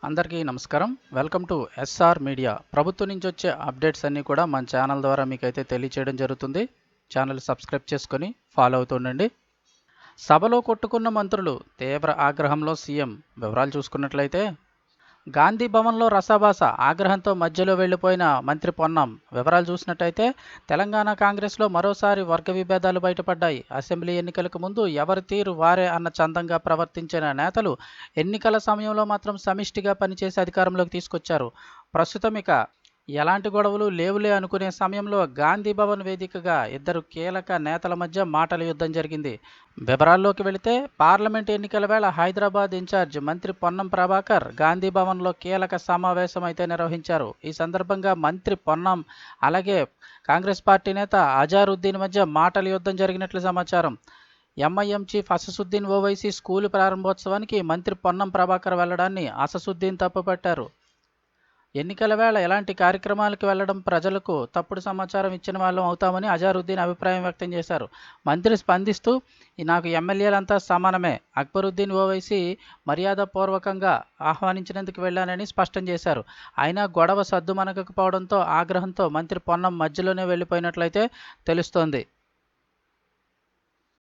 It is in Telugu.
అందరికీ నమస్కారం. Welcome to SR media. ప్రభుత్వం నుంచి వచ్చే అప్డేట్స్ అన్నీ కూడా మన ఛానల్ ద్వారా మీకైతే తెలియచేయడం జరుగుతుంది. ఛానల్ సబ్స్క్రైబ్ చేసుకొని ఫాలో అవుతుండండి. సభలో కొట్టుకున్న మంత్రులు, తీవ్ర ఆగ్రహంలో సీఎం. వివరాలు చూసుకున్నట్లయితే గాంధీ భవన్లో రసాభాస, ఆగ్రహంతో మధ్యలో వెళ్లిపోయిన మంత్రి పొన్నం. వివరాలు చూసినట్టయితే తెలంగాణ కాంగ్రెస్లో మరోసారి వర్గ విభేదాలు బయటపడ్డాయి. అసెంబ్లీ ఎన్నికలకు ముందు ఎవరి తీరు వారే అన్న చందంగా ప్రవర్తించిన నేతలు ఎన్నికల సమయంలో మాత్రం సమిష్టిగా పనిచేసి అధికారంలోకి తీసుకొచ్చారు. ప్రస్తుతం ఇక ఎలాంటి గొడవలు లేవులే అనుకునే సమయంలో గాంధీ భవన్ వేదికగా ఇద్దరు కీలక నేతల మధ్య మాటల యుద్ధం జరిగింది. వివరాల్లోకి వెళితే పార్లమెంట్ ఎన్నికల వేళ హైదరాబాద్ ఇన్ఛార్జ్ మంత్రి పొన్నం ప్రభాకర్ గాంధీ భవన్లో కీలక సమావేశం అయితే నిర్వహించారు. ఈ సందర్భంగా మంత్రి పొన్నం అలాగే కాంగ్రెస్ పార్టీ నేత అజారుద్దీన్ మధ్య మాటల యుద్ధం జరిగినట్లు సమాచారం. MIM chief Asaduddin Owaisi school ప్రారంభోత్సవానికి మంత్రి పొన్నం ప్రభాకర్ వెళ్లడాన్ని అసదుద్దీన్ తప్పుపట్టారు. ఎన్నికల వేళ ఎలాంటి కార్యక్రమాలకు వెళ్లడం ప్రజలకు తప్పుడు సమాచారం ఇచ్చిన వాళ్ళం అవుతామని అజారుద్దీన్ అభిప్రాయం వ్యక్తం చేశారు. మంత్రి స్పందిస్తూ నాకు ఎమ్మెల్యేలంతా సమానమే, అక్బరుద్దీన్ ఓవైసీ మర్యాదపూర్వకంగా ఆహ్వానించినందుకు వెళ్లానని స్పష్టం చేశారు. అయినా గొడవ సద్దుమణగకపోవడంతో ఆగ్రహంతో మంత్రి పొన్నం మధ్యలోనే వెళ్లిపోయినట్లయితే తెలుస్తోంది.